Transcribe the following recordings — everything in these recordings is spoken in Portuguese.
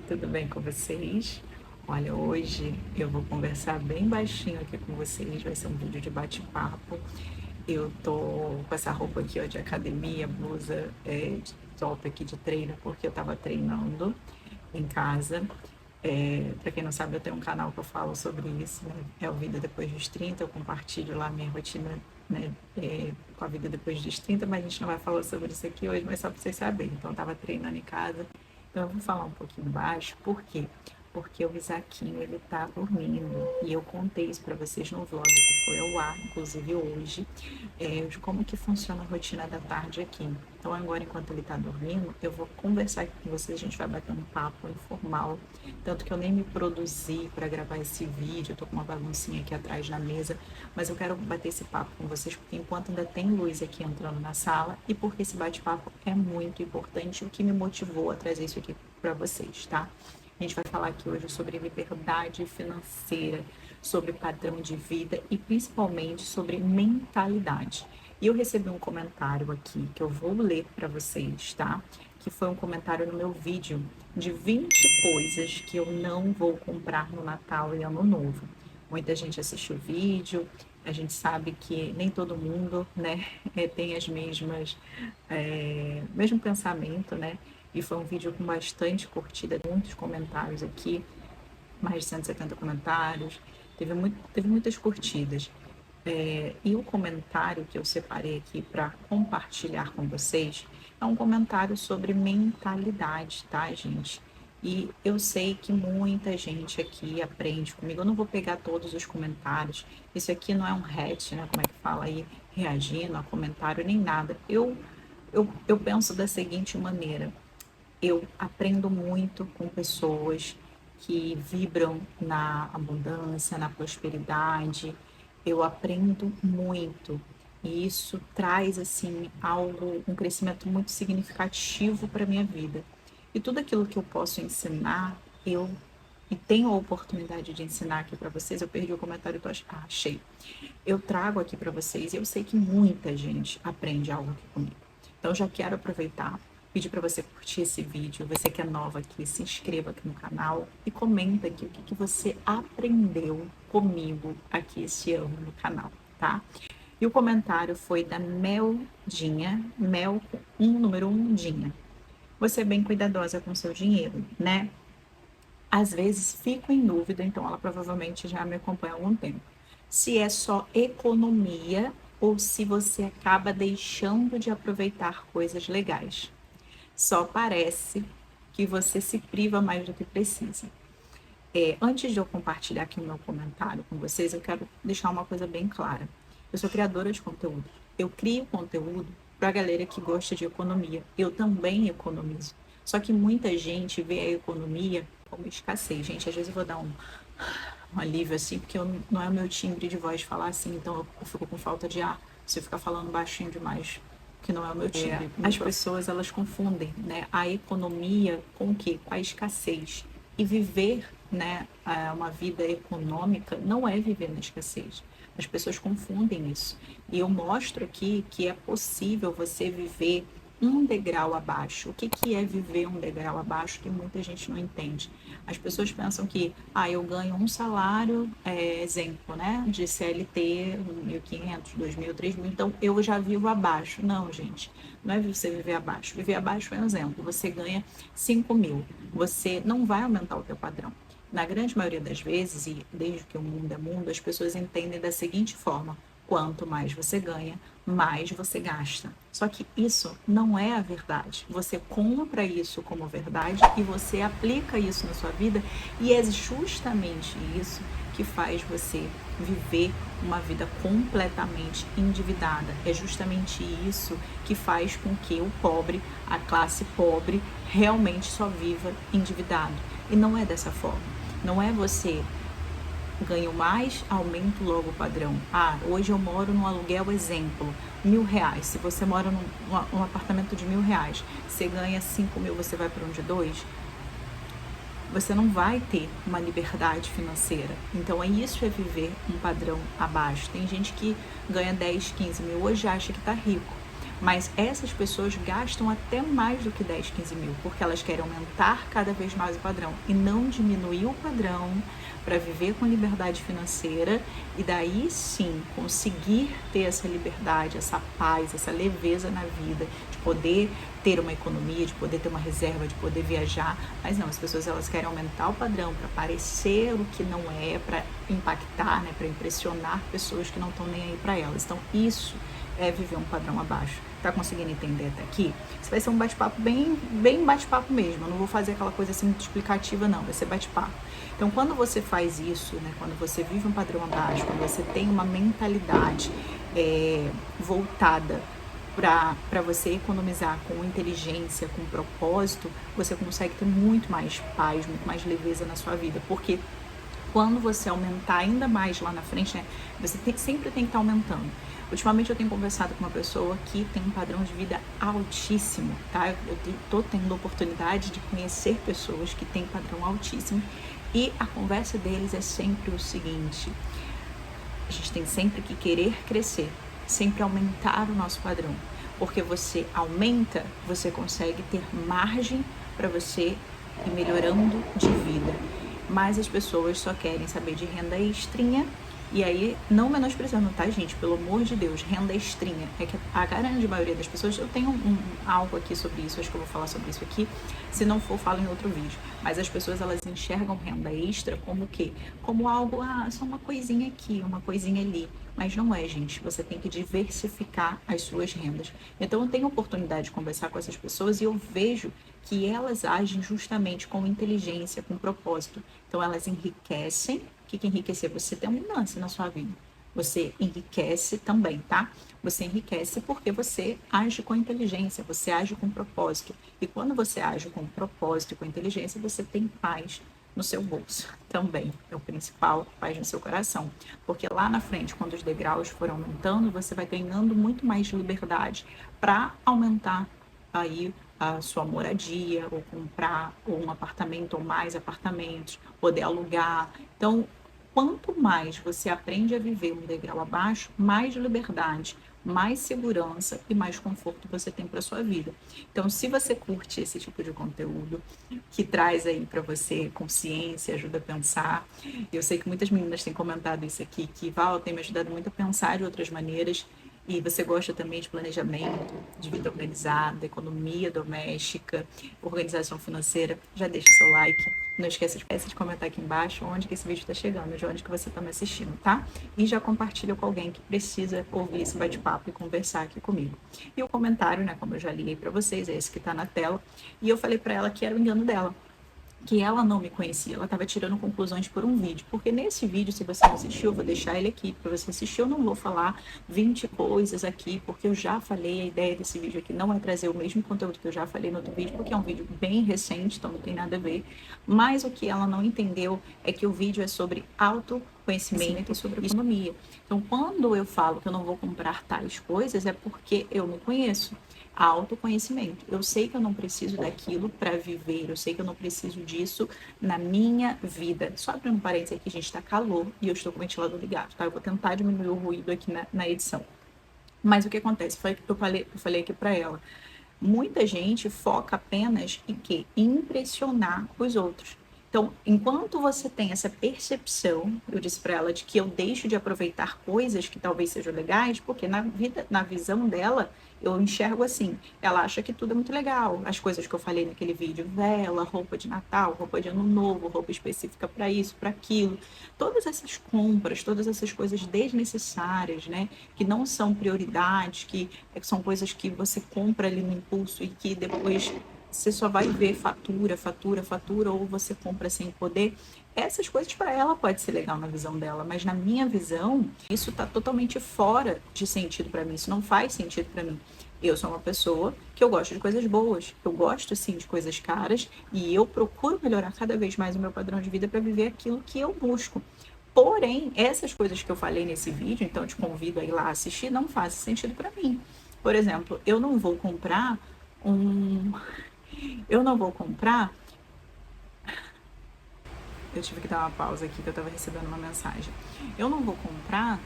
tudo bem com vocês? Olha, hoje eu vou conversar bem baixinho aqui com vocês, vai ser um vídeo de bate-papo. Eu tô com essa roupa aqui, ó, de academia, blusa, de top aqui de treino, porque eu tava treinando em casa. Para quem não sabe, eu tenho um canal que eu falo sobre isso, né? É o Vida Depois dos 30, eu compartilho lá minha rotina, né? Com a vida depois dos 30, mas a gente não vai falar sobre isso aqui hoje, mas só para vocês saberem. Então, eu tava treinando em casa, então eu vou falar um pouquinho baixo, por quê? Porque o Isaquinho, ele tá dormindo, e eu contei isso para vocês no vlog que foi ao ar, inclusive hoje, de como que funciona a rotina da tarde aqui. Então agora, enquanto ele tá dormindo, eu vou conversar aqui com vocês, a gente vai bater um papo informal, tanto que eu nem me produzi para gravar esse vídeo, eu tô com uma baguncinha aqui atrás na mesa, mas eu quero bater esse papo com vocês, porque enquanto ainda tem luz aqui entrando na sala, e porque esse bate-papo é muito importante, o que me motivou a trazer isso aqui para vocês, tá? A gente vai falar aqui hoje sobre liberdade financeira, sobre padrão de vida e principalmente sobre mentalidade. E eu recebi um comentário aqui que eu vou ler para vocês, tá? Que foi um comentário no meu vídeo de 20 coisas que eu não vou comprar no Natal e Ano Novo. Muita gente assistiu o vídeo, a gente sabe que nem todo mundo, né, tem as mesmas, mesmo pensamento, né? E foi um vídeo com bastante curtida, muitos comentários aqui, mais de 170 comentários, teve muitas curtidas. E o comentário que eu separei aqui para compartilhar com vocês é um comentário sobre mentalidade, tá, gente? E eu sei que muita gente aqui aprende comigo. Eu não vou pegar todos os comentários. Isso aqui não é um hate, né? Como é que fala aí? Reagindo a comentário nem nada. Eu penso da seguinte maneira: eu aprendo muito com pessoas que vibram na abundância, na prosperidade. Eu aprendo muito e isso traz assim algo, um crescimento muito significativo para minha vida. E tudo aquilo que eu posso ensinar, eu e tenho a oportunidade de ensinar aqui para vocês. Eu perdi o comentário, achei. Eu trago aqui para vocês e eu sei que muita gente aprende algo aqui comigo. Então já quero aproveitar, pedir para você curtir esse vídeo, você que é nova aqui, se inscreva aqui no canal e comenta aqui o que você aprendeu comigo aqui esse ano no canal, tá? E o comentário foi da Meldinha, Mel número 1, Dinha. Você é bem cuidadosa com seu dinheiro, né? Às vezes fico em dúvida, então ela provavelmente já me acompanha há algum tempo, se é só economia ou se você acaba deixando de aproveitar coisas legais. Só parece que você se priva mais do que precisa. Antes de eu compartilhar aqui o meu comentário com vocês, eu quero deixar uma coisa bem clara. Eu sou criadora de conteúdo. Eu crio conteúdo para a galera que gosta de economia. Eu também economizo. Só que muita gente vê a economia como escassez. Gente, às vezes eu vou dar um alívio assim, porque não é o meu timbre de voz falar assim, então eu fico com falta de ar se eu ficar falando baixinho demais, que não é o meu timbre. As pessoas, elas confundem, né, a economia com o quê? Com a escassez. E viver, né, uma vida econômica não é viver na escassez. As pessoas confundem isso. E eu mostro aqui que é possível você viver um degrau abaixo. O que é viver um degrau abaixo que muita gente não entende? As pessoas pensam que, eu ganho um salário, exemplo, né, de CLT, 1.500, 2.000, 3.000, então eu já vivo abaixo. Não, gente, não é você viver abaixo. Viver abaixo é um exemplo. Você ganha 5.000, você não vai aumentar o teu padrão. Na grande maioria das vezes, e desde que o mundo é mundo, as pessoas entendem da seguinte forma: quanto mais você ganha, mais você gasta. Só que isso não é a verdade. Você compra isso como verdade e você aplica isso na sua vida, e é justamente isso que faz você viver uma vida completamente endividada. É justamente isso que faz com que o pobre, a classe pobre, realmente só viva endividado. E não é dessa forma. Não é você ganho mais, aumento logo o padrão. Hoje eu moro num aluguel, exemplo, R$ 1.000. Se você mora num apartamento de R$ 1.000, você ganha 5.000, você vai para um de 2, você não vai ter uma liberdade financeira. Então isso é viver um padrão abaixo. Tem gente que ganha 10, 15 mil hoje, acha que está rico, Mas essas pessoas gastam até mais do que 10, 15 mil, porque elas querem aumentar cada vez mais o padrão e não diminuir o padrão para viver com liberdade financeira e daí sim conseguir ter essa liberdade, essa paz, essa leveza na vida, de poder ter uma economia, de poder ter uma reserva, de poder viajar. Mas não, as pessoas elas querem aumentar o padrão para parecer o que não é, para impactar, né, para impressionar pessoas que não estão nem aí para elas. Então isso é viver um padrão abaixo. Tá conseguindo entender até aqui? Isso vai ser um bate-papo bem bate-papo mesmo. Eu não vou fazer aquela coisa assim muito explicativa, não. Vai ser bate-papo. Então, quando você faz isso, né, quando você vive um padrão abaixo, quando você tem uma mentalidade voltada para você economizar com inteligência, com propósito, você consegue ter muito mais paz, muito mais leveza na sua vida. Porque quando você aumentar ainda mais lá na frente, né, você sempre tem que estar aumentando. Ultimamente eu tenho conversado com uma pessoa que tem um padrão de vida altíssimo, tá? Eu tô tendo a oportunidade de conhecer pessoas que têm padrão altíssimo e a conversa deles é sempre o seguinte: a gente tem sempre que querer crescer, sempre aumentar o nosso padrão, porque você aumenta, você consegue ter margem para você ir melhorando de vida. Mas as pessoas só querem saber de renda extrinha. E aí, não menosprezando, tá, gente? Pelo amor de Deus, renda extrinha. É que a grande maioria das pessoas, eu tenho algo aqui sobre isso, acho que eu vou falar sobre isso aqui. Se não for, falo em outro vídeo. Mas as pessoas, elas enxergam renda extra como o quê? Como algo, só uma coisinha aqui, uma coisinha ali. Mas não é, gente. Você tem que diversificar as suas rendas. Então, eu tenho oportunidade de conversar com essas pessoas e eu vejo que elas agem justamente com inteligência, com propósito. Então, elas enriquecem. O que enriquecer? Você tem abundância na sua vida. Você enriquece também, tá? Você enriquece porque você age com inteligência, você age com propósito. E quando você age com propósito e com inteligência, você tem paz no seu bolso também. É o principal, paz no seu coração. Porque lá na frente, quando os degraus forem aumentando, você vai ganhando muito mais liberdade para aumentar aí a sua moradia, ou comprar ou um apartamento ou mais apartamentos, poder alugar. Então, quanto mais você aprende a viver um degrau abaixo, mais liberdade, mais segurança e mais conforto você tem para sua vida. Então, se você curte esse tipo de conteúdo que traz aí para você consciência, ajuda a pensar, eu sei que muitas meninas têm comentado isso aqui, que Val tem me ajudado muito a pensar de outras maneiras. E você gosta também de planejamento, de vida organizada, economia doméstica, organização financeira, já deixa seu like. Não esqueça de comentar aqui embaixo onde que esse vídeo está chegando, de onde que você está me assistindo, tá? E já compartilha com alguém que precisa ouvir esse bate-papo e conversar aqui comigo. E o comentário, né, como eu já li aí para vocês, é esse que está na tela. E eu falei para ela que era o engano dela, que ela não me conhecia, ela estava tirando conclusões por um vídeo, porque nesse vídeo, se você não assistiu, eu vou deixar ele aqui para você assistir. Eu não vou falar 20 coisas aqui, porque eu já falei. A ideia desse vídeo aqui não é trazer o mesmo conteúdo que eu já falei no outro vídeo, porque é um vídeo bem recente, então não tem nada a ver. Mas o que ela não entendeu é que o vídeo é sobre autoconhecimento e sobre economia. Então, quando eu falo que eu não vou comprar tais coisas, é porque eu me conheço. Autoconhecimento. Eu sei que eu não preciso daquilo para viver, eu sei que eu não preciso disso na minha vida. Só abrindo um parênteses aqui, gente, tá calor e eu estou com o ventilador ligado, tá? Eu vou tentar diminuir o ruído aqui na edição. Mas o que acontece? Foi o que eu falei aqui para ela. Muita gente foca apenas em quê? Em impressionar os outros. Então, enquanto você tem essa percepção, eu disse para ela de que eu deixo de aproveitar coisas que talvez sejam legais, porque na vida, na visão dela, eu enxergo assim. Ela acha que tudo é muito legal. As coisas que eu falei naquele vídeo, vela, roupa de Natal, roupa de Ano Novo, roupa específica para isso, para aquilo. Todas essas compras, todas essas coisas desnecessárias, né, que não são prioridades, que são coisas que você compra ali no impulso e que depois você só vai ver fatura, fatura, fatura, ou você compra sem poder. Essas coisas para ela pode ser legal na visão dela, mas na minha visão, isso está totalmente fora de sentido para mim, isso não faz sentido para mim. Eu sou uma pessoa que eu gosto de coisas boas, eu gosto sim de coisas caras e eu procuro melhorar cada vez mais o meu padrão de vida para viver aquilo que eu busco. Porém, essas coisas que eu falei nesse vídeo, então eu te convido a ir lá assistir, não fazem sentido para mim. Por exemplo, eu não vou comprar um. Eu não vou comprar. Eu tive que dar uma pausa aqui que eu estava recebendo uma mensagem. Eu não vou comprar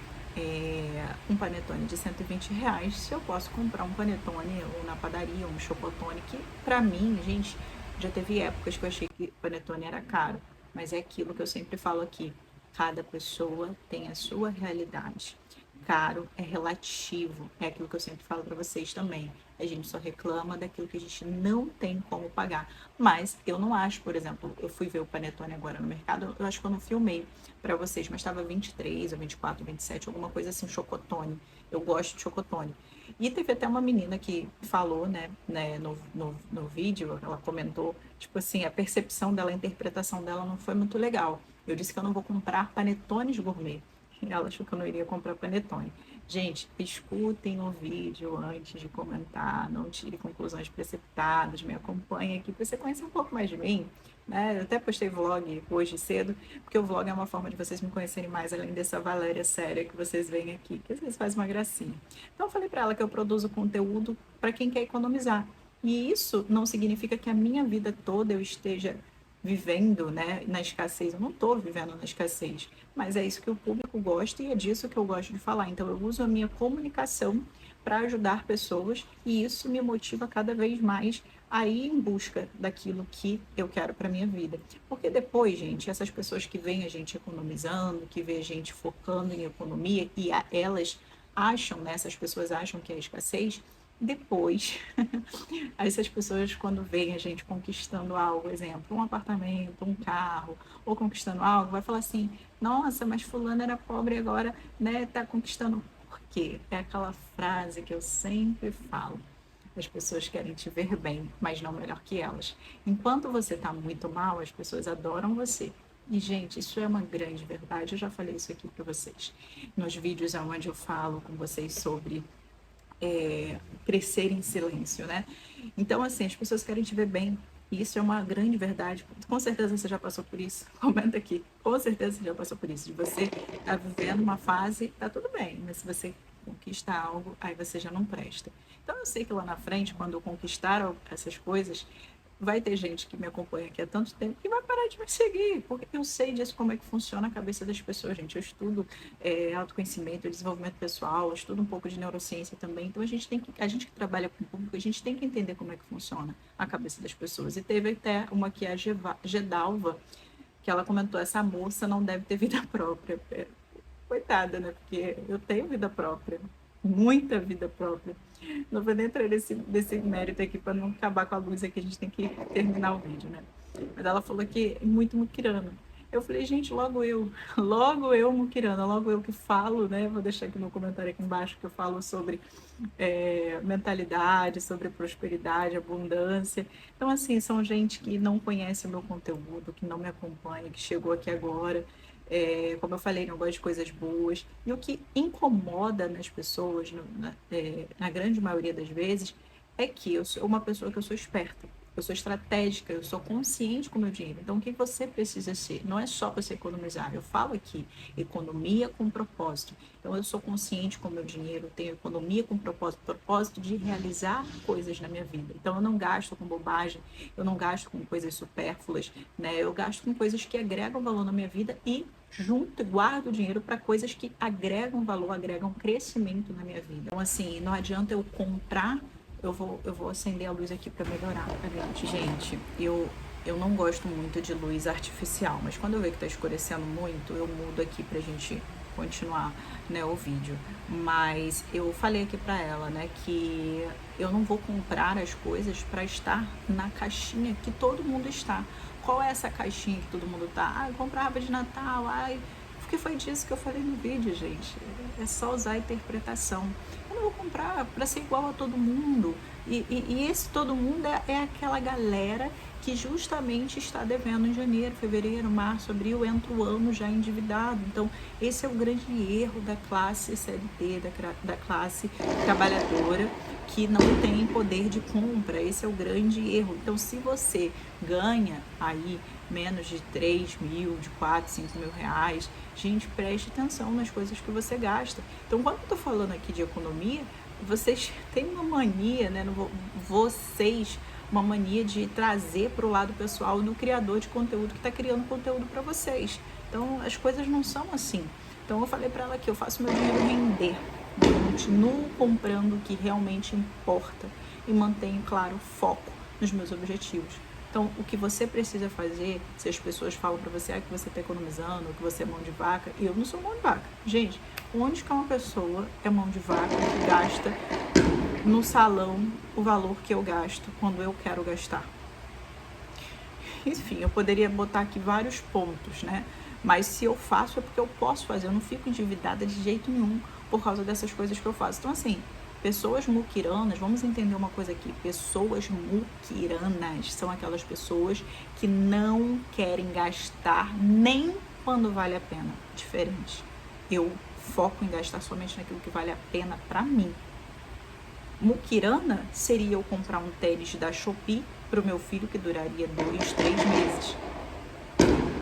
um panetone de R$ 120, se eu posso comprar um panetone ou na padaria, um chocotone, que pra mim, gente, já teve épocas que eu achei que panetone era caro, mas é aquilo que eu sempre falo aqui, cada pessoa tem a sua realidade. Caro é relativo, é aquilo que eu sempre falo para vocês também. A gente só reclama daquilo que a gente não tem como pagar. Mas eu não acho, por exemplo, eu fui ver o panetone agora no mercado, eu acho que eu não filmei para vocês, mas estava 23 ou 24, 27, alguma coisa assim, chocotone. Eu gosto de chocotone. E teve até uma menina que falou, né no vídeo, ela comentou, tipo assim, a percepção dela, a interpretação dela não foi muito legal. Eu disse que eu não vou comprar panetones gourmet. Ela achou que eu não iria comprar panetone. Gente, escutem o vídeo antes de comentar, não tire conclusões precipitadas, me acompanhe aqui para você conhecer um pouco mais de mim. Né? Eu até postei vlog hoje cedo, porque o vlog é uma forma de vocês me conhecerem mais, além dessa Valéria séria que vocês veem aqui, que às vezes faz uma gracinha. Então eu falei para ela que eu produzo conteúdo para quem quer economizar. E isso não significa que a minha vida toda eu esteja vivendo, né, na escassez. Eu não estou vivendo na escassez, mas é isso que o público gosta e é disso que eu gosto de falar. Então eu uso a minha comunicação para ajudar pessoas e isso me motiva cada vez mais a ir em busca daquilo que eu quero para minha vida. Porque depois, gente, essas pessoas que veem a gente economizando, que vê a gente focando em economia e elas acham, né, essas pessoas acham que é escassez, depois essas pessoas, quando veem a gente conquistando algo, exemplo, um apartamento, um carro, ou conquistando algo, vai falar assim, nossa, mas fulano era pobre e agora, né, tá conquistando. Por quê? É aquela frase que eu sempre falo. As pessoas querem te ver bem, mas não melhor que elas. Enquanto você está muito mal, as pessoas adoram você. E, gente, isso é uma grande verdade. Eu já falei isso aqui para vocês. Nos vídeos onde eu falo com vocês sobre crescer em silêncio, né? Então, assim, as pessoas querem te ver bem. E isso é uma grande verdade. Com certeza você já passou por isso. Comenta aqui. Com certeza você já passou por isso. De você estar vivendo uma fase, tá tudo bem. Mas se você conquista algo, aí você já não presta. Então, eu sei que lá na frente, quando eu conquistar essas coisas, vai ter gente que me acompanha aqui há tanto tempo que vai parar de me seguir, porque eu sei disso, como é que funciona a cabeça das pessoas, gente. Eu estudo autoconhecimento, desenvolvimento pessoal, eu estudo um pouco de neurociência também, então a gente que trabalha com o público, a gente tem que entender como é que funciona a cabeça das pessoas. E teve até uma que é a Gedalva, que ela comentou, essa moça não deve ter vida própria. Coitada, né? Porque eu tenho vida própria, muita vida própria. Não vou nem entrar nesse mérito aqui para não acabar com a luz aqui, a gente tem que terminar o vídeo, né? Mas ela falou que é muito muquirana. Eu falei, gente, logo eu, muquirana, logo eu que falo, né? Vou deixar aqui no comentário aqui embaixo que eu falo sobre mentalidade, sobre prosperidade, abundância. Então, assim, são gente que não conhece o meu conteúdo, que não me acompanha, que chegou aqui agora. Como eu falei, não gosto de coisas boas. E o que incomoda nas pessoas, na grande maioria das vezes, é que eu sou uma pessoa que eu sou esperta. Eu sou estratégica, eu sou consciente com o meu dinheiro. Então, o que você precisa ser? Não é só você economizar. Eu falo aqui, economia com propósito. Então, eu sou consciente com o meu dinheiro, tenho economia com propósito de realizar coisas na minha vida. Então, eu não gasto com bobagem, eu não gasto com coisas supérfluas, né? Eu gasto com coisas que agregam valor na minha vida e junto e guardo o dinheiro para coisas que agregam valor, agregam crescimento na minha vida. Então, assim, não adianta eu comprar. Eu vou acender a luz aqui para melhorar a lente. Gente, eu não gosto muito de luz artificial, mas quando eu ver que tá escurecendo muito, eu mudo aqui pra gente continuar, né, o vídeo. Mas eu falei aqui pra ela, né, que eu não vou comprar as coisas para estar na caixinha que todo mundo está. Qual é essa caixinha que todo mundo tá? Ah, eu comprava de Natal, ai, porque foi disso que eu falei no vídeo, gente. É só usar a interpretação. Eu não vou comprar para ser igual a todo mundo. E esse todo mundo é aquela galera que justamente está devendo em janeiro, fevereiro, março, abril, entra o ano já endividado. Então, esse é o grande erro da classe CLT, da classe trabalhadora, que não tem poder de compra. Esse é o grande erro. Então, se você ganha aí menos de 3 mil, de 4, 5 mil reais, gente, preste atenção nas coisas que você gasta. Então, quando eu tô falando aqui de economia, vocês têm uma mania, né? Vocês, uma mania de trazer para o lado pessoal do criador de conteúdo que está criando conteúdo para vocês. Então, as coisas não são assim. Então eu falei para ela que eu faço meu dinheiro render, eu continuo comprando o que realmente importa e mantenho, claro, foco nos meus objetivos. Então, o que você precisa fazer, se as pessoas falam para você que você está economizando, que você é mão de vaca, eu não sou mão de vaca. Gente, onde que uma pessoa é mão de vaca que gasta no salão o valor que eu gasto quando eu quero gastar? Enfim, eu poderia botar aqui vários pontos, né? Mas se eu faço é porque eu posso fazer, eu não fico endividada de jeito nenhum por causa dessas coisas que eu faço. Então, assim, pessoas muquiranas, vamos entender uma coisa aqui: pessoas muquiranas são aquelas pessoas que não querem gastar nem quando vale a pena. Diferente. Eu foco em gastar somente naquilo que vale a pena para mim. Muquirana seria eu comprar um tênis da Shopee para o meu filho que duraria 2, 3 meses.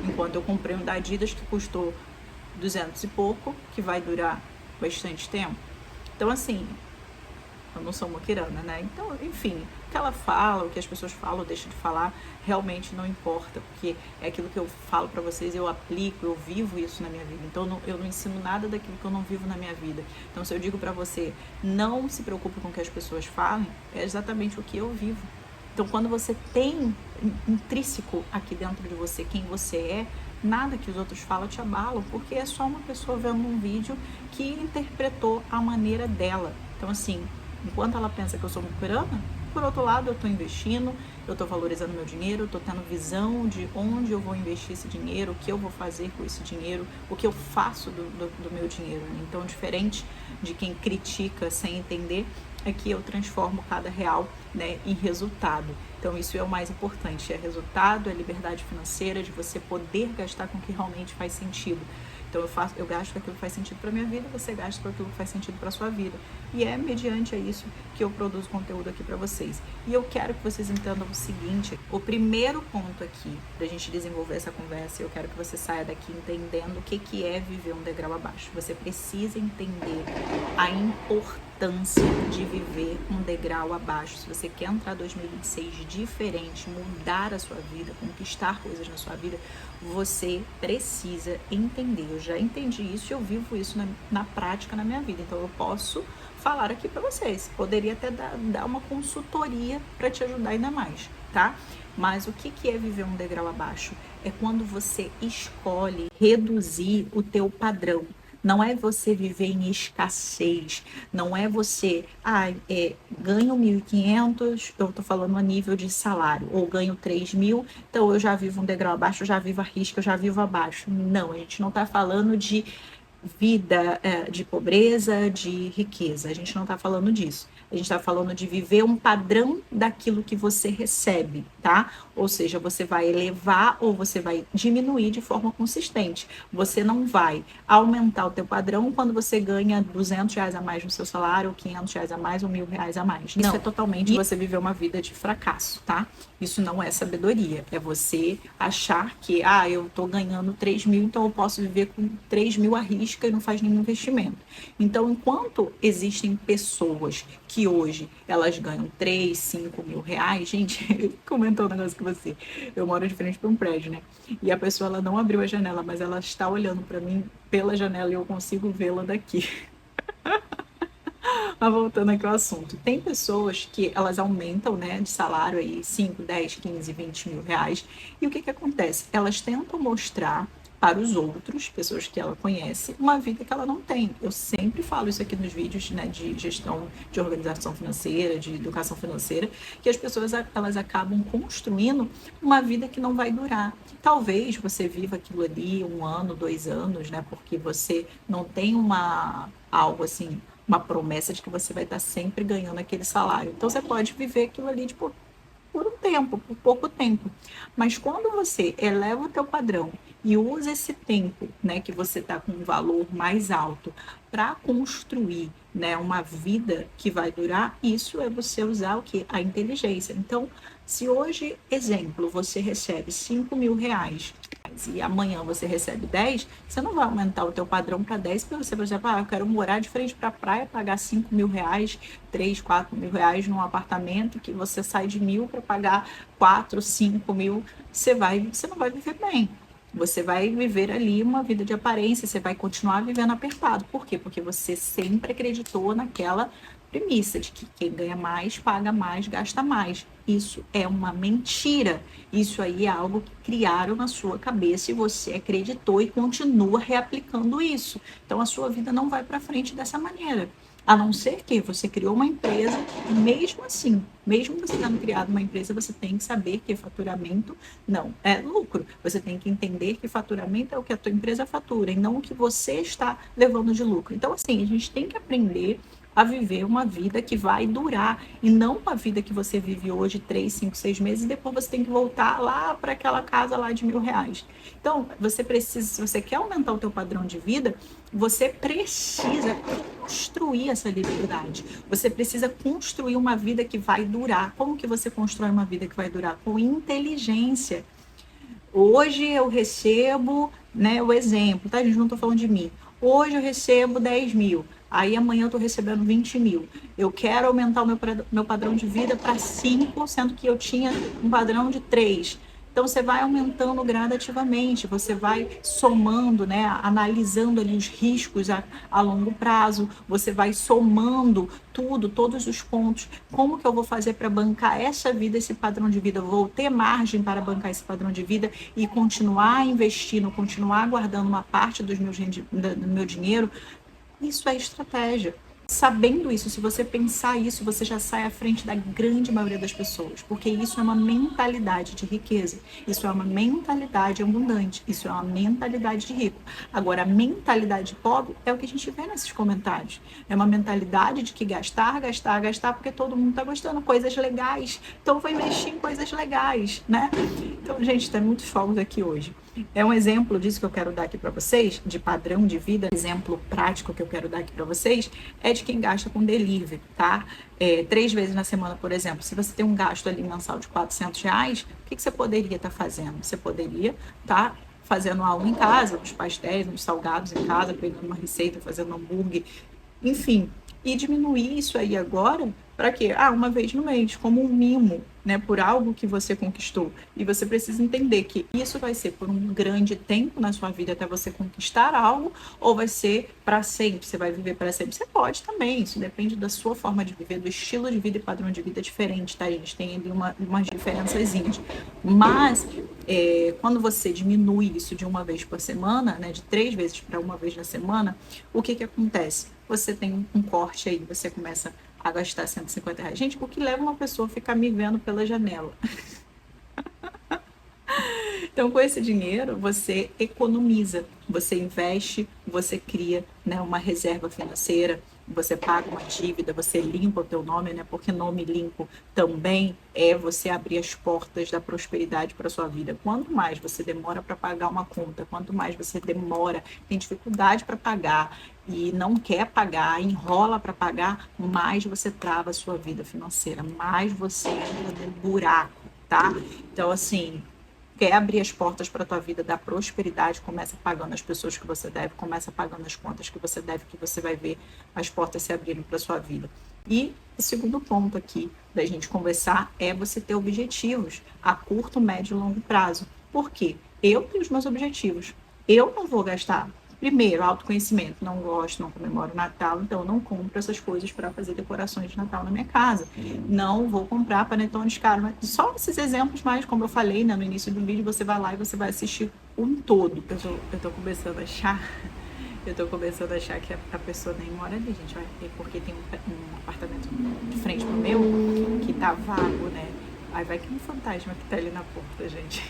Enquanto eu comprei um da Adidas que custou 200 e pouco, que vai durar bastante tempo. Então, assim, eu não sou muquirana, né? Então, enfim, o que ela fala, o que as pessoas falam ou deixam de falar, realmente não importa, porque é aquilo que eu falo para vocês, eu aplico, eu vivo isso na minha vida. Então, eu não ensino nada daquilo que eu não vivo na minha vida. Então, se eu digo para você, não se preocupe com o que as pessoas falem, é exatamente o que eu vivo. Então, quando você tem intrínseco aqui dentro de você quem você é, nada que os outros falam te abalam, porque é só uma pessoa vendo um vídeo que interpretou a maneira dela. Então, assim, enquanto ela pensa que eu sou muquirana, por outro lado, eu estou investindo, eu estou valorizando meu dinheiro, eu estou tendo visão de onde eu vou investir esse dinheiro, o que eu vou fazer com esse dinheiro, o que eu faço do meu dinheiro. Então, diferente de quem critica sem entender, é que eu transformo cada real, né, em resultado. Então, isso é o mais importante: é resultado, é liberdade financeira, de você poder gastar com o que realmente faz sentido. Então, eu gasto com aquilo que faz sentido para minha vida, você gasta com aquilo que faz sentido para sua vida. E é mediante isso que eu produzo conteúdo aqui para vocês. E eu quero que vocês entendam o seguinte: o primeiro ponto aqui para a gente desenvolver essa conversa, eu quero que você saia daqui entendendo o que é viver um degrau abaixo. Você precisa entender a importância de viver um degrau abaixo. Se você quer entrar 2026 diferente, mudar a sua vida, conquistar coisas na sua vida, você precisa entender. Eu já entendi isso e eu vivo isso na prática na minha vida. Então eu posso falar aqui para vocês. Poderia até dar uma consultoria para te ajudar ainda mais, tá? Mas o que é viver um degrau abaixo? É quando você escolhe reduzir o teu padrão. Não é você viver em escassez, não é você, ganho 1.500, eu tô falando a nível de salário, ou ganho 3.000, então eu já vivo um degrau abaixo, eu já vivo a risca, eu já vivo abaixo. Não, a gente não tá falando de vida de pobreza, de riqueza, a gente não tá falando disso. A gente está falando de viver um padrão daquilo que você recebe, tá? Ou seja, você vai elevar ou você vai diminuir de forma consistente. Você não vai aumentar o teu padrão quando você ganha R$ 200 a mais no seu salário, ou R$ 500 a mais, ou R$ 1.000 a mais. Isso é totalmente você viver uma vida de fracasso, tá? Isso não é sabedoria. É você achar que, eu tô ganhando 3.000, então eu posso viver com 3.000 à risca e não faz nenhum investimento. Então, enquanto existem pessoas que hoje elas ganham 3, 5 mil reais, gente, comentou um negócio com você. Eu moro de frente para um prédio, né? E a pessoa, ela não abriu a janela, mas ela está olhando para mim pela janela e eu consigo vê-la daqui. Mas voltando aqui ao assunto, tem pessoas que elas aumentam, né, de salário aí 5, 10, 15, 20 mil reais, e o que acontece? Elas tentam mostrar para os outros, pessoas que ela conhece, uma vida que ela não tem. Eu sempre falo isso aqui nos vídeos, né, de gestão, de organização financeira, de educação financeira, que as pessoas elas acabam construindo uma vida que não vai durar. Talvez você viva aquilo ali 1 ano, 2 anos, né, porque você não tem algo assim, uma promessa de que você vai estar sempre ganhando aquele salário. Então você pode viver aquilo ali por um tempo, por pouco tempo. Mas quando você eleva o teu padrão e usa esse tempo, né, que você está com um valor mais alto para construir, né, uma vida que vai durar, isso é você usar o que? A inteligência. Então, se hoje, exemplo, você recebe 5 mil reais e amanhã você recebe 10, você não vai aumentar o teu padrão para 10, porque você, por exemplo, eu quero morar de frente para a praia, pagar 5 mil reais, 3, 4 mil reais num apartamento, que você sai de 1.000 para pagar 4, 5 mil, você não vai viver bem. Você vai viver ali uma vida de aparência, você vai continuar vivendo apertado. Por quê? Porque você sempre acreditou naquela premissa de que quem ganha mais, paga mais, gasta mais. Isso é uma mentira. Isso aí é algo que criaram na sua cabeça e você acreditou e continua reaplicando isso. Então a sua vida não vai para frente dessa maneira. A não ser que você criou uma empresa, mesmo assim, mesmo você tendo criado uma empresa, você tem que saber que faturamento não é lucro. Você tem que entender que faturamento é o que a tua empresa fatura e não o que você está levando de lucro. Então, assim, a gente tem que aprender a viver uma vida que vai durar e não uma vida que você vive hoje 3, 5, 6 meses e depois você tem que voltar lá para aquela casa lá de R$ 1.000. Então, você precisa, se você quer aumentar o teu padrão de vida, você precisa construir essa liberdade. Você precisa construir uma vida que vai durar. Como que você constrói uma vida que vai durar? Com inteligência. Hoje eu recebo, né, o exemplo, tá, gente? Não estou falando de mim. Hoje eu recebo 10 mil, aí amanhã eu estou recebendo 20 mil. Eu quero aumentar o meu padrão de vida para 5, sendo que eu tinha um padrão de 3. Então você vai aumentando gradativamente, você vai somando, né, analisando ali os riscos a longo prazo, você vai somando tudo, todos os pontos. Como que eu vou fazer para bancar essa vida, esse padrão de vida? Eu vou ter margem para bancar esse padrão de vida e continuar investindo, continuar guardando uma parte do meu dinheiro? Isso é estratégia. Sabendo isso, se você pensar isso, você já sai à frente da grande maioria das pessoas, porque isso é uma mentalidade de riqueza, isso é uma mentalidade abundante, isso é uma mentalidade de rico. Agora, a mentalidade pobre é o que a gente vê nesses comentários. É uma mentalidade de que gastar, gastar, gastar, porque todo mundo está gostando, coisas legais. Então, vou investir em coisas legais, né? Então, gente, tem muitos fogos aqui hoje. É um exemplo disso que eu quero dar aqui para vocês, de padrão de vida, exemplo prático que eu quero dar aqui para vocês, é de quem gasta com delivery, tá? 3 vezes na semana, por exemplo, se você tem um gasto ali mensal de R$ 400, o que você poderia estar fazendo? Você poderia estar fazendo algo em casa, uns pastéis, uns salgados em casa, pegando uma receita, fazendo hambúrguer, enfim, e diminuir isso aí agora para quê? Uma vez no mês, como um mimo, né, por algo que você conquistou. E você precisa entender que isso vai ser por um grande tempo na sua vida até você conquistar algo, ou vai ser para sempre, você vai viver para sempre. Você pode também, isso depende da sua forma de viver, do estilo de vida e padrão de vida diferente, tá, gente? Tem ali umas diferençazinhas. Mas, quando você diminui isso de uma vez por semana, né, de 3 vezes para uma vez na semana, o que acontece? Você tem um corte aí, você começa a gastar R$ 150. Gente, o que leva uma pessoa a ficar me vendo pela janela? Então, com esse dinheiro, você economiza, você investe, você cria, né, uma reserva financeira, você paga uma dívida, você limpa o teu nome, né? Porque nome limpo também é você abrir as portas da prosperidade para sua vida. Quanto mais você demora para pagar uma conta, quanto mais você demora, tem dificuldade para pagar e não quer pagar, enrola para pagar, mais você trava a sua vida financeira, mais você entra no buraco, tá? Então, assim, quer abrir as portas para a tua vida da prosperidade, começa pagando as pessoas que você deve, começa pagando as contas que você deve, que você vai ver as portas se abrindo para a sua vida. E o segundo ponto aqui da gente conversar é você ter objetivos a curto, médio e longo prazo. Por quê? Eu tenho os meus objetivos. Eu não vou gastar. Primeiro, autoconhecimento. Não gosto, não comemoro o Natal, então eu não compro essas coisas para fazer decorações de Natal na minha casa. Não vou comprar panetones caros. Mas só esses exemplos, mas como eu falei, né, no início do vídeo, você vai lá e você vai assistir um todo. Eu tô começando a achar. Eu tô começando a achar que a pessoa nem mora ali, gente. Porque tem um apartamento de frente pro meu que tá vago, né? Aí vai que um fantasma que tá ali na porta, gente.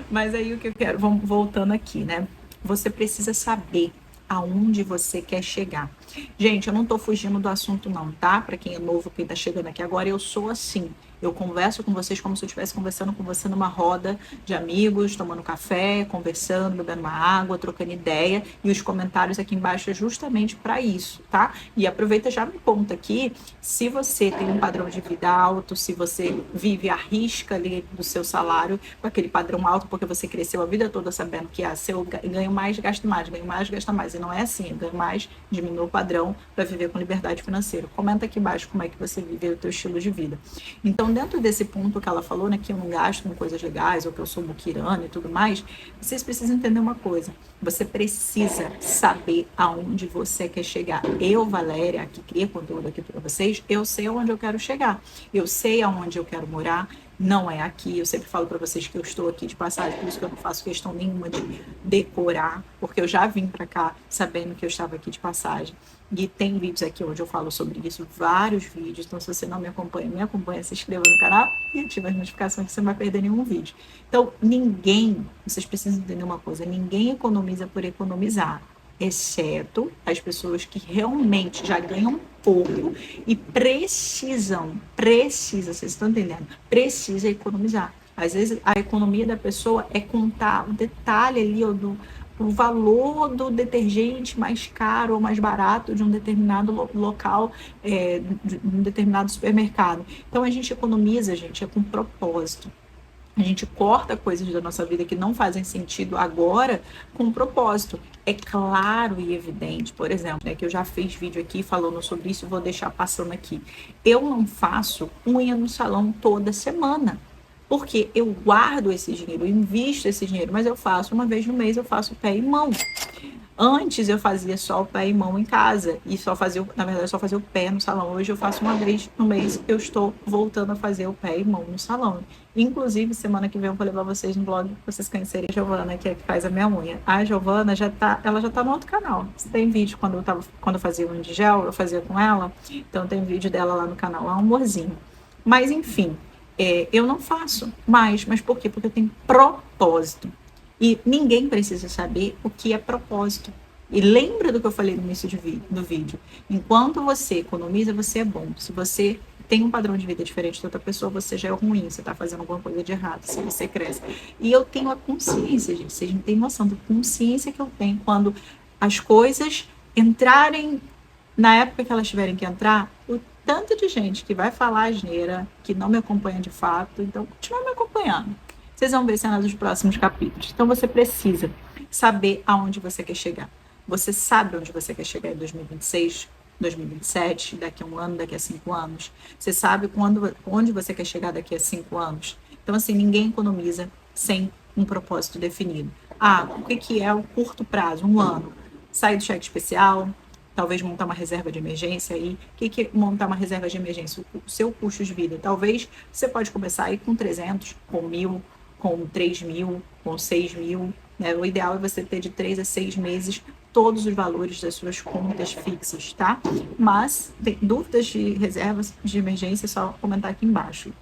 Mas aí o que eu quero, vamos voltando aqui, né? Você precisa saber aonde você quer chegar. Gente, eu não tô fugindo do assunto não, tá? Para quem é novo, quem tá chegando aqui agora, eu sou assim. Eu converso com vocês como se eu estivesse conversando com você numa roda de amigos, tomando café, conversando, bebendo uma água, trocando ideia. E os comentários aqui embaixo é justamente para isso, tá? E aproveita, já me conta aqui se você tem um padrão de vida alto, se você vive à risca ali do seu salário com aquele padrão alto, porque você cresceu a vida toda sabendo que se eu ganho mais, gasto mais, ganho mais, gasta mais. E não é assim, eu ganho mais, diminuo o padrão para viver com liberdade financeira. Comenta aqui embaixo como é que você vive o teu estilo de vida. Então, Então, dentro desse ponto que ela falou, né, que eu não gasto com coisas legais, ou que eu sou muquirana e tudo mais, vocês precisam entender uma coisa. Você precisa saber aonde você quer chegar. Eu, Valéria, que cria conteúdo aqui para vocês, eu sei aonde eu quero chegar. Eu sei aonde eu quero morar. Não é aqui. Eu sempre falo para vocês que eu estou aqui de passagem, por isso que eu não faço questão nenhuma de decorar, porque eu já vim para cá sabendo que eu estava aqui de passagem. E tem vídeos aqui onde eu falo sobre isso, vários vídeos. Então, se você não me acompanha, se inscreva no canal e ative as notificações que você não vai perder nenhum vídeo. Então, vocês precisam entender uma coisa, ninguém economiza por economizar, exceto as pessoas que realmente já ganham pouco e vocês estão entendendo? Precisa economizar. Às vezes, a economia da pessoa é contar o detalhe ali, o valor do detergente mais caro ou mais barato de um determinado local, de um determinado supermercado. Então, a gente economiza, gente, é com propósito. A gente corta coisas da nossa vida que não fazem sentido agora com um propósito. É claro e evidente, por exemplo, né, que eu já fiz vídeo aqui falando sobre isso, vou deixar passando aqui. Eu não faço unha no salão toda semana. Porque eu guardo esse dinheiro, eu invisto esse dinheiro, mas eu faço uma vez no mês, eu faço pé e mão. Antes eu fazia só o pé e mão em casa e na verdade, eu só fazia o pé no salão. Hoje eu faço uma vez no mês, eu estou voltando a fazer o pé e mão no salão. Inclusive, semana que vem eu vou levar vocês no blog para vocês conhecerem a Giovana, que é que faz a minha unha. A Giovana ela já tá no outro canal. Tem vídeo quando eu fazia unha de gel, eu fazia com ela. Então tem vídeo dela lá no canal, é um amorzinho. Mas enfim, eu não faço mais. Mas por quê? Porque eu tenho propósito. E ninguém precisa saber o que é propósito. E lembra do que eu falei no início do vídeo. Enquanto você economiza, você é bom. Se você tem um padrão de vida diferente de outra pessoa, você já é ruim, você está fazendo alguma coisa de errado, se você cresce. E eu tenho a consciência, gente. Vocês não têm noção da consciência que eu tenho quando as coisas entrarem na época que elas tiverem que entrar, o tanto de gente que vai falar asneira, que não me acompanha de fato, então continua me acompanhando. Vocês vão ver cenas dos próximos capítulos. Então você precisa saber aonde você quer chegar. Você sabe onde você quer chegar em 2026, 2027, daqui a um ano, daqui a 5 anos. Você sabe onde você quer chegar daqui a 5 anos. Então, assim, ninguém economiza sem um propósito definido. O que é o curto prazo? Um ano. Sair do cheque especial, talvez montar uma reserva de emergência aí. O que é montar uma reserva de emergência? O seu custo de vida. Talvez você pode começar aí com 300, com 1.000, com 3.000, com 6.000, né? O ideal é você ter de 3 a 6 meses todos os valores das suas contas fixas, tá? Mas, tem dúvidas de reservas de emergência, é só comentar aqui embaixo.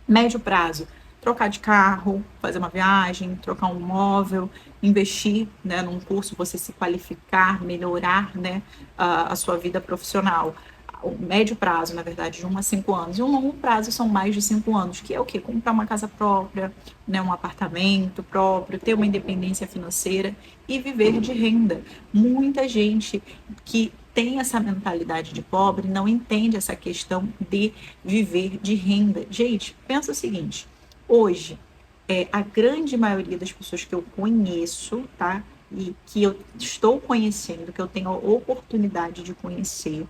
Médio prazo, trocar de carro, fazer uma viagem, trocar um móvel, investir, né, num curso, você se qualificar, melhorar, né, a sua vida profissional. O médio prazo, na verdade, de 1 a 5 anos. E um longo prazo são mais de 5 anos, que é o quê? Comprar uma casa própria, né, um apartamento próprio, ter uma independência financeira e viver de renda. Muita gente que tem essa mentalidade de pobre não entende essa questão de viver de renda. Gente, pensa o seguinte, hoje, a grande maioria das pessoas que eu conheço, tá? E que eu estou conhecendo, que eu tenho a oportunidade de conhecer,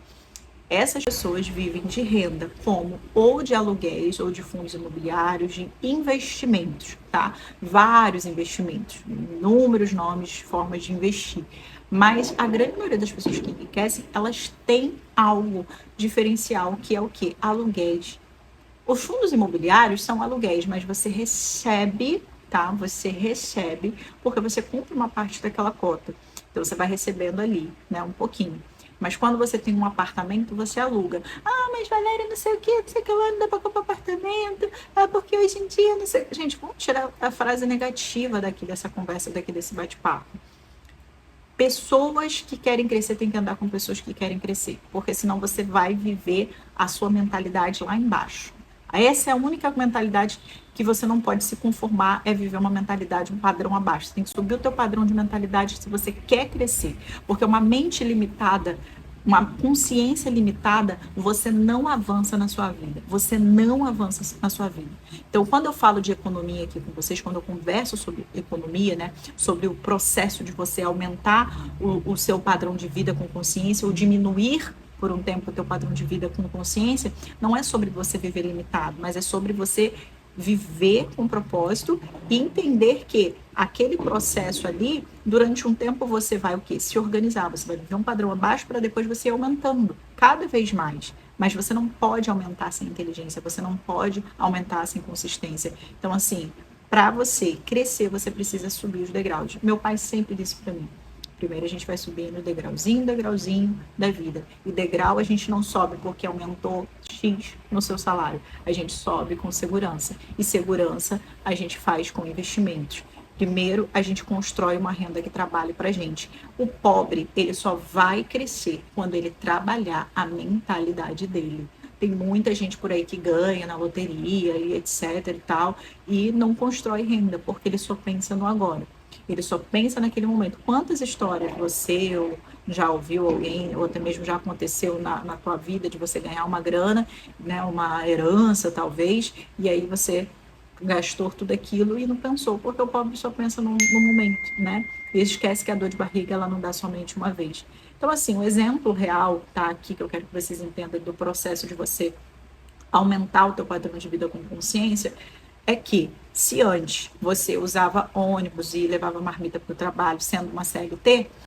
essas pessoas vivem de renda, como ou de aluguéis, ou de fundos imobiliários, de investimentos, tá? Vários investimentos, inúmeros nomes, formas de investir. Mas a grande maioria das pessoas que enriquecem, elas têm algo diferencial, que é o quê? Aluguéis. Os fundos imobiliários são aluguéis, mas você recebe, tá? Você recebe, porque você compra uma parte daquela cota. Então você vai recebendo ali, né? Um pouquinho. Mas quando você tem um apartamento, você aluga. Mas Valéria, não sei o que lá, não dá para comprar apartamento. Porque hoje em dia, não sei. Gente, vamos tirar a frase negativa daqui dessa conversa, daqui desse bate-papo. Pessoas que querem crescer têm que andar com pessoas que querem crescer, porque senão você vai viver a sua mentalidade lá embaixo. Essa é a única mentalidade que você não pode se conformar, é viver uma mentalidade, um padrão abaixo. Você tem que subir o teu padrão de mentalidade se você quer crescer. Porque uma mente limitada, uma consciência limitada, você não avança na sua vida. Você não avança na sua vida. Então, quando eu falo de economia aqui com vocês, quando eu converso sobre economia, né, sobre o processo de você aumentar o seu padrão de vida com consciência ou diminuir por um tempo o teu padrão de vida com consciência, não é sobre você viver limitado, mas é sobre você viver com propósito e entender que aquele processo ali, durante um tempo você vai o quê? Se organizar, você vai viver um padrão abaixo para depois você ir aumentando cada vez mais. Mas você não pode aumentar sem inteligência, você não pode aumentar sem consistência. Então, assim, para você crescer, você precisa subir os degraus. Meu pai sempre disse para mim: primeiro a gente vai subindo degrauzinho da vida. E degrau a gente não sobe porque aumentou X no seu salário. A gente sobe com segurança. E segurança a gente faz com investimentos. Primeiro, a gente constrói uma renda que trabalhe para a gente. O pobre, ele só vai crescer quando ele trabalhar a mentalidade dele. Tem muita gente por aí que ganha na loteria e etc e tal, e não constrói renda, porque ele só pensa no agora. Ele só pensa naquele momento. Quantas histórias você ou já ouviu alguém, ou até mesmo já aconteceu na tua vida, de você ganhar uma grana, né, uma herança talvez, e aí você gastou tudo aquilo e não pensou, porque o pobre só pensa no momento, né? E esquece que a dor de barriga ela não dá somente uma vez. Então, assim, o exemplo real tá aqui que eu quero que vocês entendam do processo de você aumentar o teu padrão de vida com consciência é que se antes você usava ônibus e levava marmita para o trabalho sendo uma CLT,